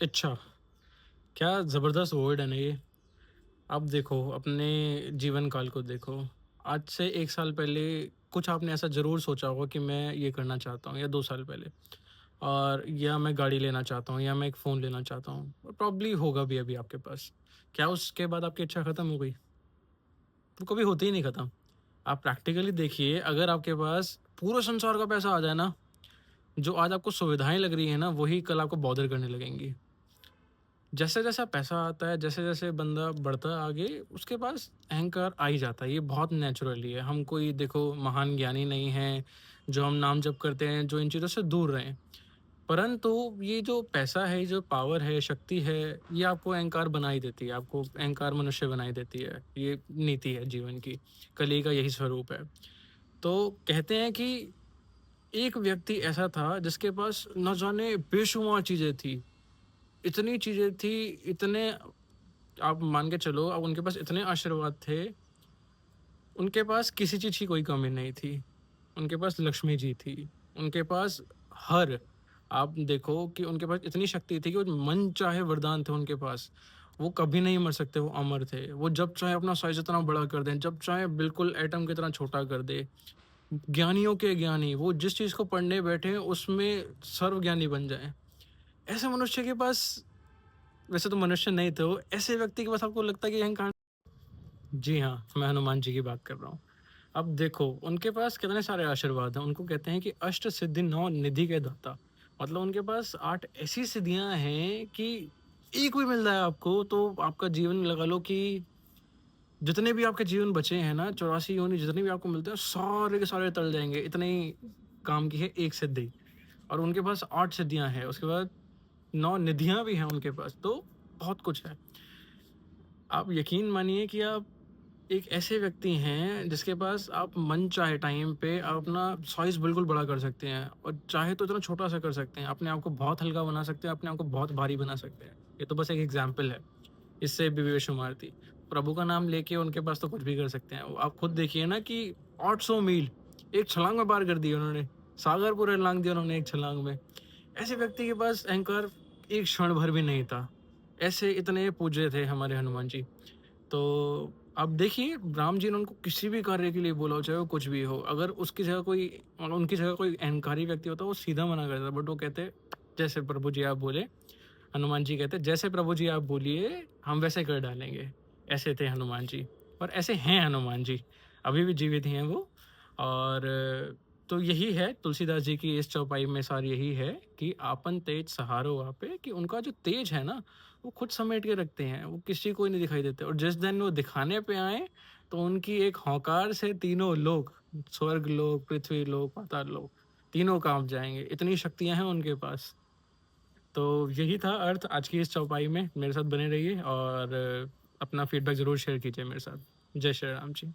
इच्छा, क्या ज़बरदस्त वर्ड है ना ये। अब देखो अपने जीवन काल को देखो, आज से 1 साल पहले कुछ आपने ऐसा ज़रूर सोचा होगा कि मैं ये करना चाहता हूँ, या 2 साल पहले, और या मैं गाड़ी लेना चाहता हूँ, या मैं एक फ़ोन लेना चाहता हूँ, और प्रॉब्ली होगा भी अभी आपके पास। क्या उसके बाद आपकी इच्छा खत्म हो गई? वो कभी होती ही नहीं खत्म। आप प्रैक्टिकली देखिए, अगर आपके पास पूरे संसार का पैसा आ जाए ना, जो आज आपको सुविधाएँ लग रही हैं ना, वही कल आपको बॉदर करने लगेंगी। जैसे-जैसा पैसा आता है, जैसे-जैसे बंदा बढ़ता है आगे, उसके पास अहंकार आ ही जाता है, ये बहुत नेचुरली है। हम कोई देखो महान ज्ञानी नहीं हैं, जो हम नाम जप करते हैं, जो इन चीज़ों से दूर रहें। परंतु ये जो पैसा है, ये जो पावर है, शक्ति है, ये आपको अहंकार बना ही देती है, आपको अहंकार मनुष्य बना ही देती है। ये नीति है जीवन की, कली का यही स्वरूप है। तो कहते हैं कि एक व्यक्ति ऐसा था जिसके पास न जाने बेशुमार चीज़ें थी, इतनी चीज़ें थी, इतने, आप मान के चलो, अब उनके पास इतने आशीर्वाद थे, उनके पास किसी चीज़ की कोई कमी नहीं थी। उनके पास लक्ष्मी जी थी, उनके पास हर, आप देखो कि उनके पास इतनी शक्ति थी कि वो मन चाहे वरदान थे उनके पास। वो कभी नहीं मर सकते, वो अमर थे। वो जब चाहे अपना साइज़ इतना बड़ा कर दें, जब चाहे बिल्कुल एटम की तरह छोटा कर दें। ज्ञानियों के ज्ञानी, वो जिस चीज़ को पढ़ने बैठे उसमें सर्वज्ञानी बन जाएँ। ऐसे मनुष्य के पास, वैसे तो मनुष्य नहीं थे वो, ऐसे व्यक्ति के पास आपको लगता है कि अहंकार। जी हाँ, मैं हनुमान जी की बात कर रहा हूँ। अब देखो, उनके पास कितने सारे आशीर्वाद हैं, उनको कहते हैं कि अष्ट सिद्धि नौ निधि के दाता। मतलब उनके पास 8 ऐसी सिद्धियाँ हैं कि एक भी मिल जाए आपको तो आपका जीवन, लगा लो कि जितने भी आपके जीवन बचे हैं ना, 84 योनि जितने भी आपको मिलते हैं, सारे के सारे टल जाएँगे, इतने ही काम की है एक सिद्धि। और उनके पास 8 सिद्धियाँ हैं, उसके बाद 9 निधियाँ भी हैं उनके पास, तो बहुत कुछ है। आप यकीन मानिए कि आप एक ऐसे व्यक्ति हैं जिसके पास आप मन चाहे टाइम पे आप अपना साइज़ बिल्कुल बड़ा कर सकते हैं, और चाहे तो इतना छोटा-सा कर सकते हैं। अपने आप को बहुत हल्का बना सकते हैं, अपने आप को बहुत भारी बना सकते हैं। ये तो बस एक एग्ज़ाम्पल है, इससे भी बेशुमार थी। प्रभु का नाम लेके उनके पास तो कुछ भी कर सकते हैं। वो आप खुद देखिए ना कि 800 मील एक छलांग में पार कर दिए उन्होंने, सागर पूरा लांघ दिया उन्होंने एक छलांग में। ऐसे व्यक्ति के पास अहंकार एक क्षण भर भी नहीं था। ऐसे इतने पूज्य थे हमारे हनुमान जी। तो अब देखिए, राम जी ने उनको किसी भी कार्य के लिए बोला हो, चाहे वो कुछ भी हो, अगर उसकी जगह कोई, उनकी जगह कोई अहंकारी व्यक्ति होता, वो सीधा मना कर देता, बट वो कहते, "जैसे प्रभु जी आप बोले", हनुमान जी कहते, "जैसे प्रभु जी आप बोलिए, हम वैसे कर डालेंगे।" ऐसे थे हनुमान जी, और ऐसे हैं हनुमान जी, अभी भी जीवित ही हैं वो। और तो यही है तुलसीदास जी की इस चौपाई में सार यही है कि आपन तेज सहारो आपे, कि उनका जो तेज है ना, वो खुद समेट के रखते हैं, वो किसी को ही नहीं दिखाई देते, और जिस दिन वो दिखाने पे आए, तो उनकी एक हौकार से तीनों लोक, स्वर्ग लोक, पृथ्वी लोक, पाताल लोक, तीनों काँप जाएँगे, इतनी शक्तियाँ हैं उनके पास। तो यही था अर्थ आज की इस चौपाई में, मेरे साथ बने रहिए और अपना फीडबैक ज़रूर शेयर कीजिए मेरे साथ। जय श्री राम जी।